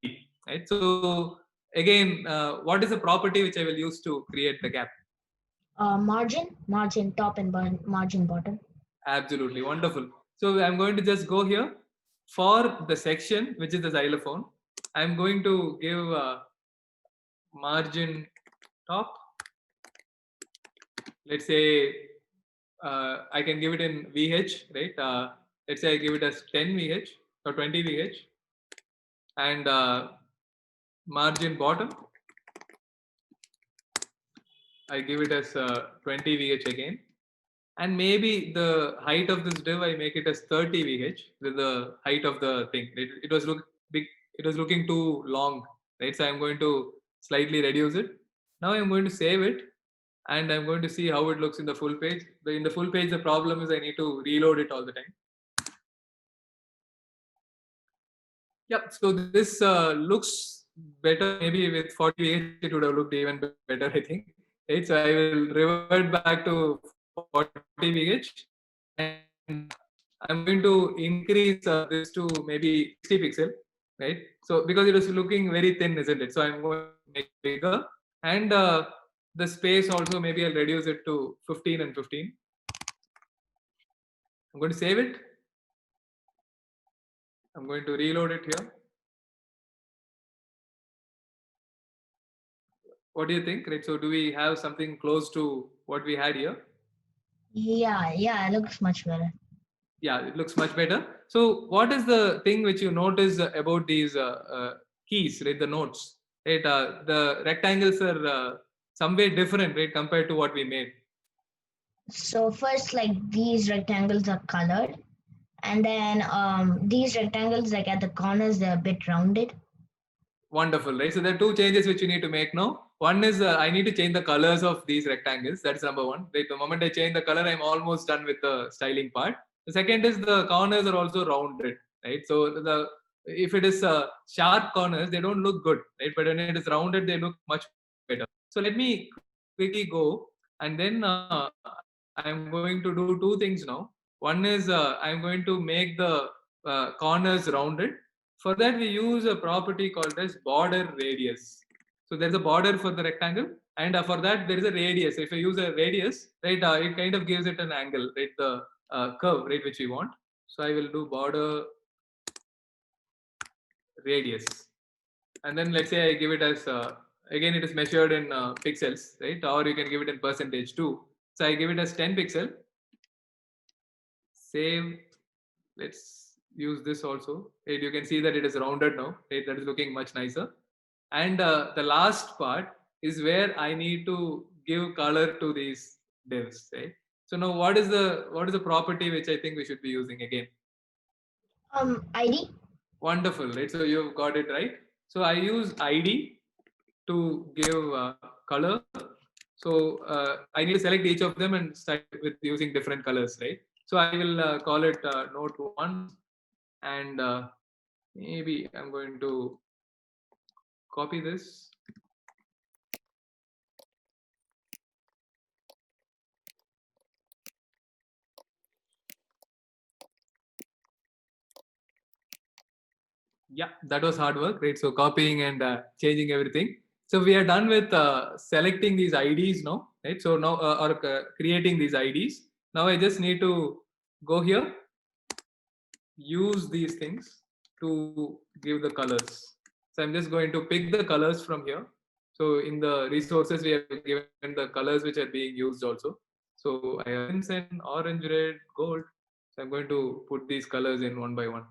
right? So again, what is the property which I will use to create the gap? Margin top and margin bottom. Absolutely wonderful. So I'm going to just go here for the section which is the xylophone. I'm going to give margin top. Let's say I can give it in VH, right? Let's say I give it as 10 VH or 20 VH, and margin bottom, I give it as 20 VH again, and maybe the height of this div I make it as 30 VH with the height of the thing. It was look big. It was looking too long, right? So I'm going to slightly reduce it. Now I'm going to save it, and I'm going to see how it looks in the full page. In the full page, the problem is I need to reload it all the time. Yep. So this looks better. Maybe with 48, it would have looked even better, I think. Right. So I will revert back to 40 VH, and I'm going to increase this to maybe 60 pixel. Right. So because it is looking very thin, isn't it? So I'm going to make it bigger, and the space also maybe I'll reduce it to 15 and 15. I'm going to save it. I'm going to reload it here. What do you think? Right. So do we have something close to what we had here? Yeah, it looks much better. Yeah, it looks much better. So what is the thing which you notice about these keys, right? The notes, right? The rectangles are some way different, right? Compared to what we made. So first, like these rectangles are colored, and then these rectangles, like at the corners, they're a bit rounded. Wonderful, right? So there are two changes which you need to make now. One is I need to change the colors of these rectangles. That's number one. Right? The moment I change the color, I'm almost done with the styling part. The second is the corners are also rounded, right? So the if it is sharp corners, they don't look good, right? But when it is rounded, they look much better. So let me quickly go, and then I'm going to do two things now. One is I'm going to make the corners rounded. For that, we use a property called as border radius. So there's a border for the rectangle, and for that there is a radius. If I use a radius, right, it kind of gives it an angle, right, the curve, right, which we want. So I will do border radius, and then let's say I give it as again it is measured in pixels, right, or you can give it in percentage too. So I give it as 10 pixel. Save. Let's use this also. Right, you can see that it is rounded now. Right, that is looking much nicer. And the last part is where I need to give color to these divs. Right. So now what is the property which I think we should be using again? ID. Wonderful, right? So you've got it right. So I use ID to give color. So I need to select each of them and start with using different colors, right? So I will call it note 1, and maybe I'm going to copy this. Yeah, that was hard work, right? So copying and changing everything. So we are done with selecting these IDs now, right? So now or creating these IDs. Now I just need to go here, use these things to give the colors. So I'm just going to pick the colors from here. So in the resources we have given the colors which are being used also. So I have crimson, orange, red, gold. So I'm going to put these colors in one by one.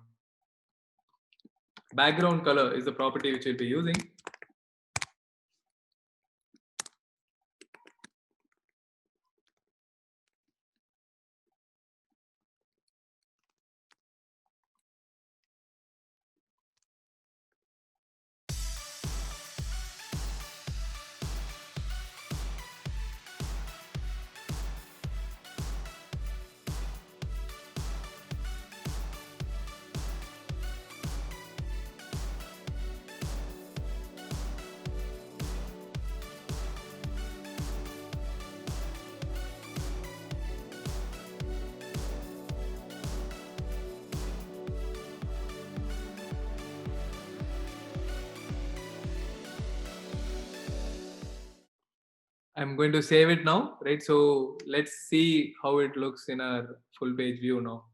Background color is the property which we'll be using. I'm going to save it now, right? So let's see how it looks in our full page view now.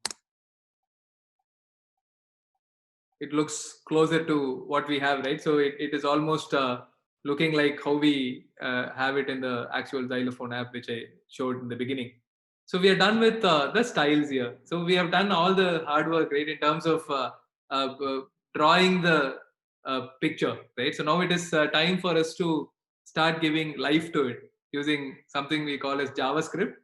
It looks closer to what we have, right? So it is almost looking like how we have it in the actual xylophone app, which I showed in the beginning. So we are done with the styles here. So we have done all the hard work, right, in terms of drawing the picture, right? So now it is time for us to start giving life to it using something we call as JavaScript.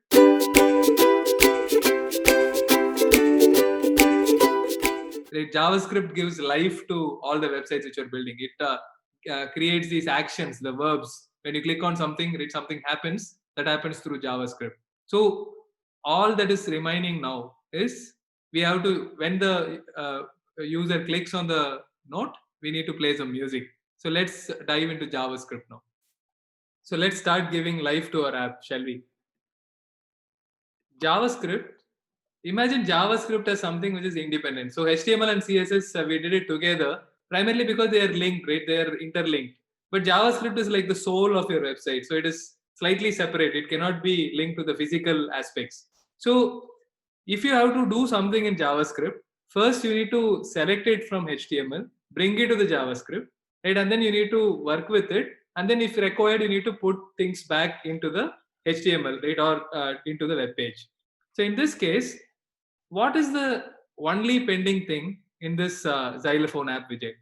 Right, JavaScript gives life to all the websites which you're building. It creates these actions, the verbs. When you click on something, right, something happens. That happens through JavaScript. So all that is remaining now is we have to, when the user clicks on the note, we need to play some music. So let's dive into JavaScript now. So let's start giving life to our app, shall we? JavaScript. Imagine JavaScript as something which is independent. So HTML and CSS, we did it together primarily because they are linked, right? They are interlinked. But JavaScript is like the soul of your website. So it is slightly separate. It cannot be linked to the physical aspects. So if you have to do something in JavaScript, first you need to select it from HTML, bring it to the JavaScript, right? And then you need to work with it. And then if required, you need to put things back into the HTML, right? Or into the web page. So in this case, what is the only pending thing in this xylophone app, Vijay?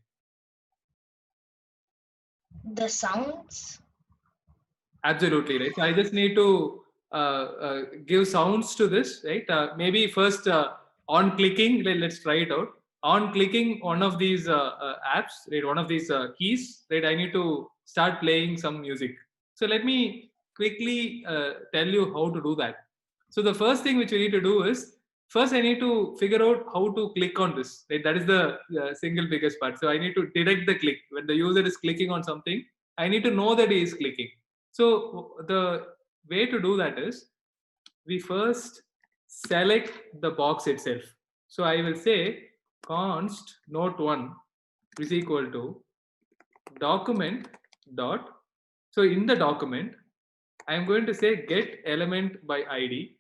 The sounds. Absolutely right. So I just need to give sounds to this, right? Maybe first on clicking, let's try it out. On clicking one of these apps, right? One of these keys, right? I need to start playing some music. So let me quickly tell you how to do that. So the first thing which we need to do is first I need to figure out how to click on this. Right? That is the single biggest part. So I need to detect the click when the user is clicking on something. I need to know that he is clicking. So the way to do that is we first select the box itself. So I will say const note1 is equal to document dot. So in the document, I am going to say get element by id,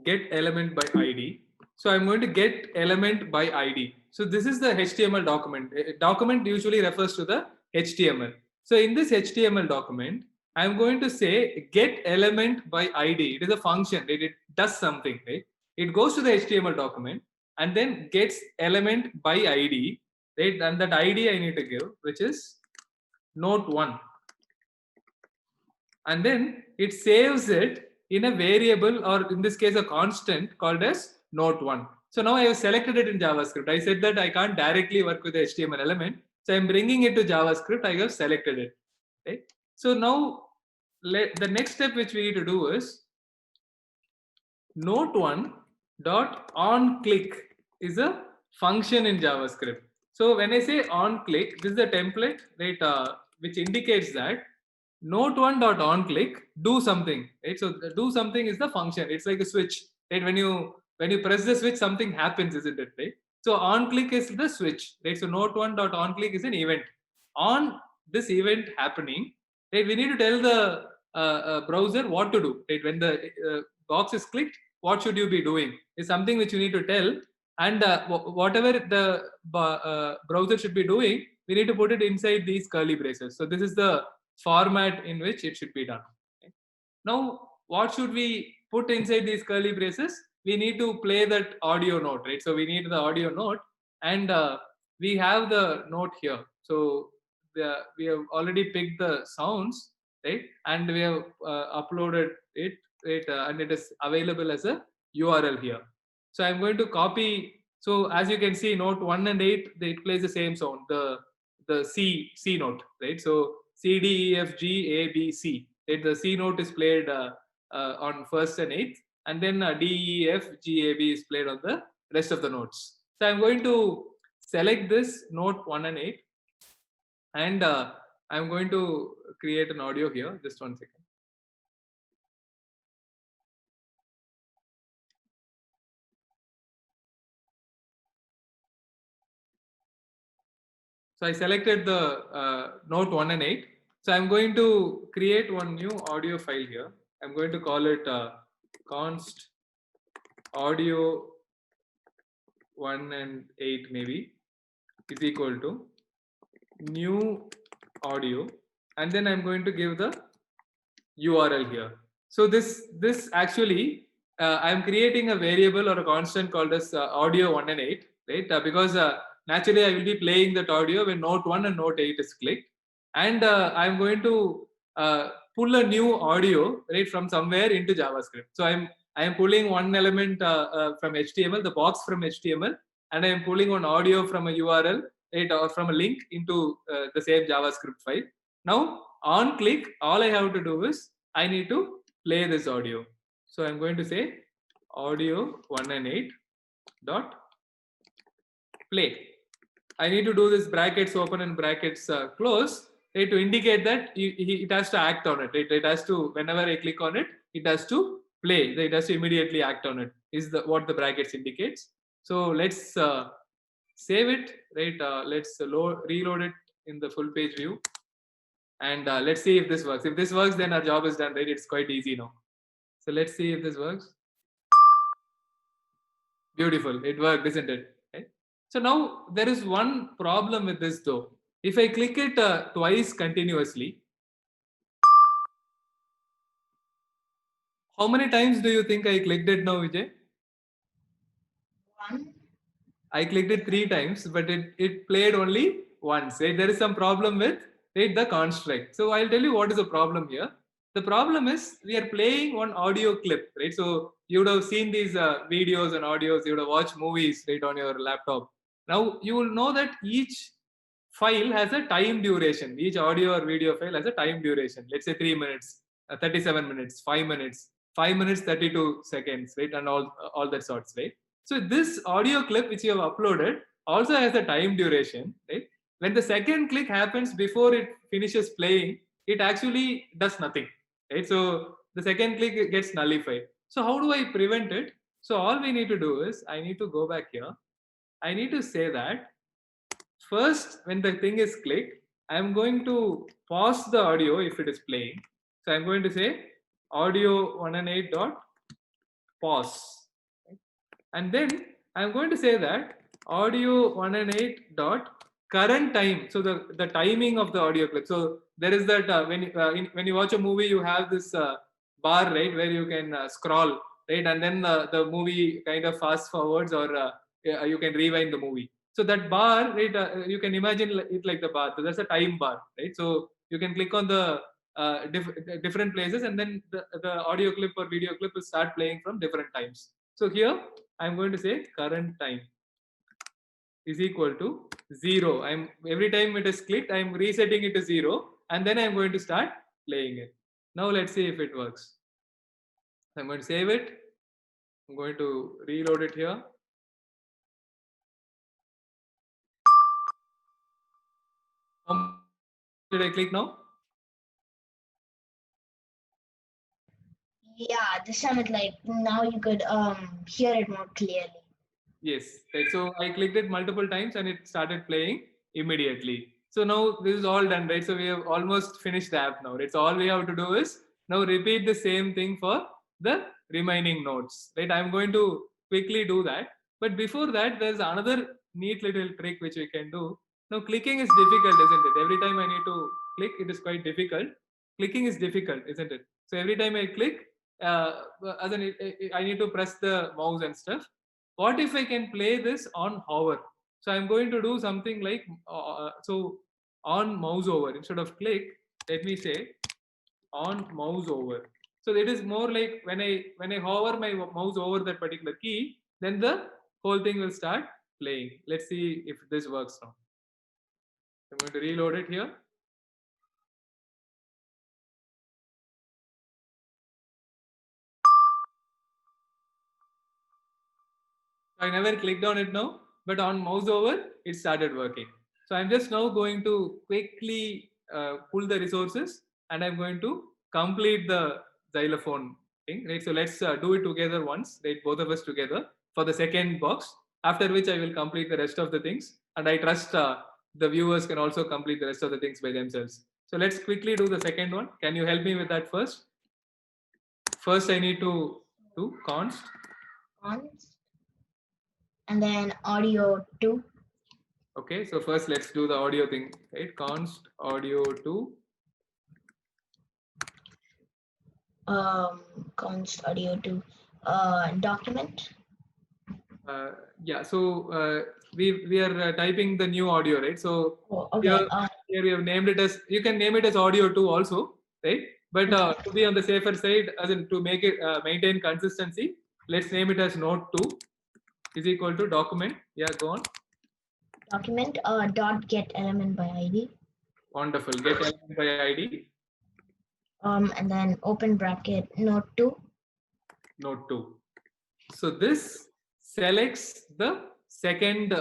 get element by id. So I'm going to get element by id. So this is the HTML document. Document usually refers to the HTML. So in this HTML document, I'm going to say get element by id. It is a function. It does something, right? It goes to the HTML document and then gets element by id, right? And that id I need to give, which is note1, and then it saves it in a variable, or in this case a constant called as note1. So now I have selected it in JavaScript. I said that I can't directly work with the HTML element, so I'm bringing it to JavaScript. I have selected it, right? So now the next step which we need to do is note1 dot on click is a function in JavaScript. So when I say on click, this is a template, right, which indicates that note1 dot on click do something, right? So do something is the function. It's like a switch, right? When you press the switch, something happens, isn't it, right? So on click is the switch, right? So note1 dot on click is an event. On this event happening, right, we need to tell the browser what to do, right? When the box is clicked, what should you be doing is something which you need to tell. And whatever the browser should be doing, we need to put it inside these curly braces. So this is the format in which it should be done. Okay. Now, what should we put inside these curly braces? We need to play that audio note, right? So we need the audio note, and we have the note here. So we have already picked the sounds, right? And we have uploaded it, right? And it is available as a URL here. So I'm going to copy. So as you can see, note 1 and 8, it plays the same sound, the C note, right? So C, D, E, F, G, A, B, C. Right? The C note is played on first and eighth, and then D, E, F, G, A, B is played on the rest of the notes. So I'm going to select this note 1 and 8, and I'm going to create an audio here. Just 1 second. So I selected the note 1 and 8. So I'm going to create one new audio file here. I'm going to call it const audio 1 and 8 maybe is equal to new audio, and then I'm going to give the URL here. So this actually I'm creating a variable or a constant called as audio 1 and 8, right? Because naturally I will be playing that audio when note 1 and note 8 is clicked, and I'm going to pull a new audio, right, from somewhere into JavaScript. So I am pulling one element from HTML, the box from HTML, and I am pulling one audio from a URL, right, or from a link into the same JavaScript file. Now on click, all I have to do is I need to play this audio. So I'm going to say audio 1 and 8 dot play. I need to do this brackets open and brackets close, right, to indicate that it has to act on it. It has to, whenever I click on it, it has to play. It has to immediately act on it. Is what the brackets indicates. So let's save it, right? Let's reload it in the full page view, and let's see if this works. If this works, then our job is done, right? It's quite easy now. So let's see if this works. Beautiful, it worked, isn't it? Right? So now there is one problem with this though. If I click it twice continuously, how many times do you think I clicked it now, Vijay? One. I clicked it 3 times, but it played only once. Right? There is some problem with, right, the construct. So I'll tell you what is the problem here. The problem is we are playing one audio clip, right? So you would have seen these videos and audios. You would have watched movies, right, on your laptop. Now you will know that each file has a time duration. Each audio or video file has a time duration. Let's say 3 minutes, 37 minutes, 5 minutes, 5 minutes 32 seconds, right, and all that sorts, right? So this audio clip which you have uploaded also has a time duration, right? When the second click happens before it finishes playing, it actually does nothing, right? So the second click gets nullified. So how do I prevent it? So all we need to do is, I need to go back here. I need to say that first, when the thing is clicked, I'm going to pause the audio if it is playing. So I'm going to say audio 118 dot pause. And then I'm going to say that audio 118 dot current time. So the timing of the audio clip. So there is that when you watch a movie, you have this bar, right, where you can scroll, right, and then the movie kind of fast forwards, or you can rewind the movie. So that bar, right, you can imagine it like the bar. So that's a time bar, right? So you can click on the different places, and then the audio clip or video clip will start playing from different times. So here I'm going to say current time is equal to 0. I'm every time it is clicked, I'm resetting it to 0, and then I'm going to start playing it. Now let's see if it works. I'm going to save it. I'm going to reload it here. Did I click now? Yeah, this time it's like now you could hear it more clearly. Yes, right. So I clicked it multiple times and it started playing immediately. So now this is all done, right? So we have almost finished the app now, right? So all we have to do is now repeat the same thing for the remaining notes, right? I'm going to quickly do that. But before that, there's another neat little trick which we can do. Now clicking is difficult, isn't it? Every time I need to click, it is quite difficult. Clicking is difficult, isn't it? So every time I click, as in I need to press the mouse and stuff. What if I can play this on hover? So I'm going to do something like so on mouse over instead of click. Let me say on mouse over. So it is more like when I hover my mouse over that particular key, then the whole thing will start playing. Let's see if this works now. I'm going to reload it here. I never clicked on it now, but on mouse over, it started working. So I'm just now going to quickly pull the resources, and I'm going to complete the xylophone thing, right? So let's do it together once, right? Both of us together for the second box, after which I will complete the rest of the things. And I trust the viewers can also complete the rest of the things by themselves. So let's quickly do the second one. Can you help me with that first? First, I need to do const. And then audio 2. Okay, so first let's do the audio thing, right? Const audio 2. Const audio 2. Document. Yeah, so we are typing the new audio, right? So Oh, okay. here we have named it as, you can name it as audio 2 also, right? But to be on the safer side, as in to make it maintain consistency, let's name it as note 2 is equal to document. Yeah, go on. Document dot get element by ID. Wonderful. Get element by ID. And then open bracket note 2. Note 2. So this selects the second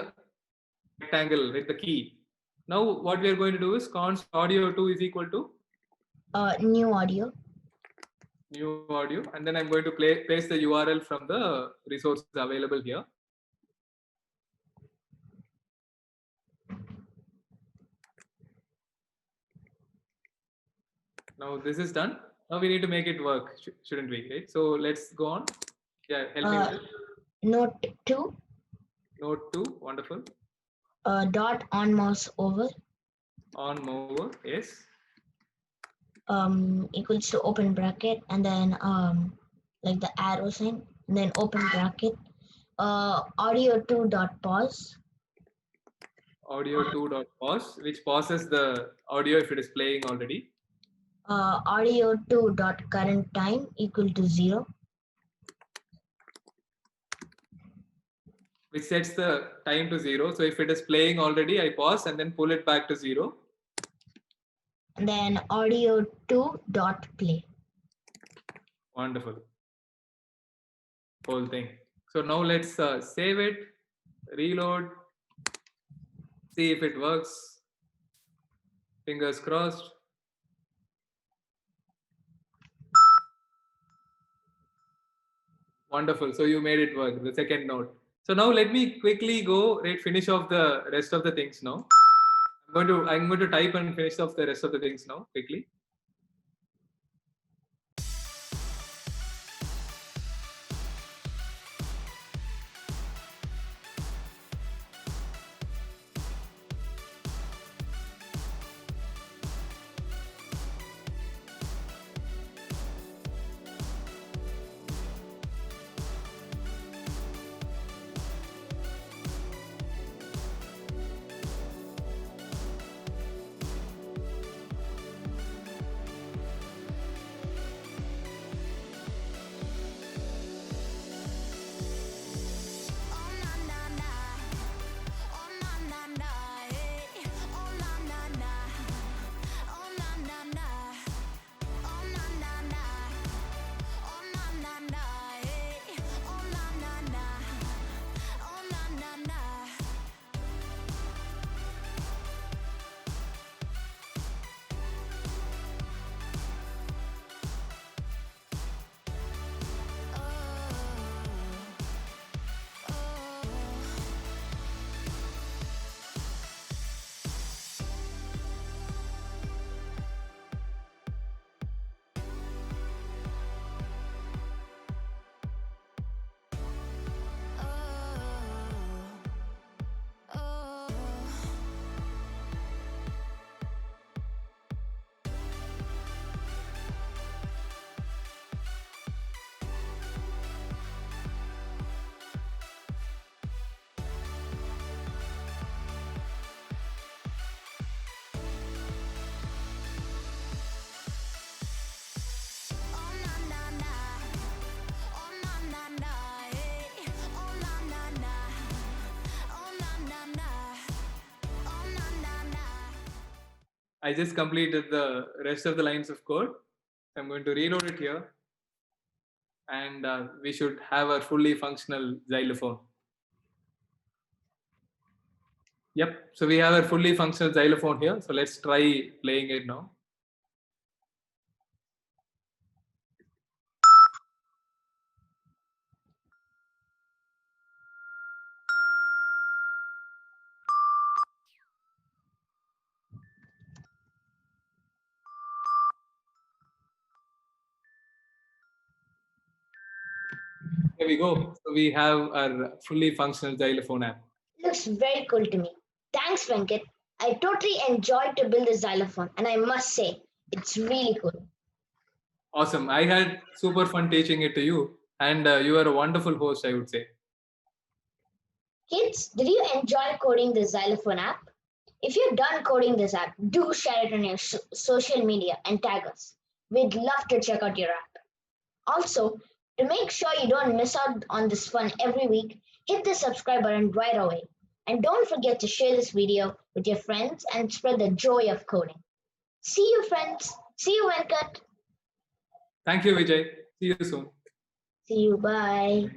rectangle with the key. Now what we are going to do is const audio 2 is equal to New audio. new audio, and then I'm going to paste the URL from the resources available here. Now this is done. Now we need to make it work, shouldn't we? Right? So let's go on. Yeah, help me with it. Note 2. Note 2, wonderful. Dot on mouse over. On mover, yes. Equals to open bracket, and then like the arrow sign, and then open bracket. Audio 2 dot pause. Audio 2 dot pause, which pauses the audio if it is playing already. Audio 2 dot current time equal to 0. Which sets the time to 0. So if it is playing already, I pause and then pull it back to 0. And then audio 2 dot play. Wonderful. Whole thing. So now let's save it, reload, see if it works. Fingers crossed. Wonderful. So you made it work, the second note. So now let me quickly go finish off the rest of the things now. I'm going to type and finish off the rest of the things now quickly. I just completed the rest of the lines of code. I'm going to reload it here, and we should have a fully functional xylophone. Yep, so we have a fully functional xylophone here. So let's try playing it now. Here we go. So we have our fully functional xylophone app. Looks very cool to me. Thanks, Venkat. I totally enjoyed to build the xylophone, and I must say, it's really cool. Awesome. I had super fun teaching it to you, and you are a wonderful host, I would say. Kids, did you enjoy coding the xylophone app? If you're done coding this app, do share it on your social media and tag us. We'd love to check out your app. Also, to make sure you don't miss out on this fun every week, hit the subscribe button right away. And don't forget to share this video with your friends and spread the joy of coding. See you, friends. See you, Venkat. Thank you, Vijay. See you soon. See you. Bye.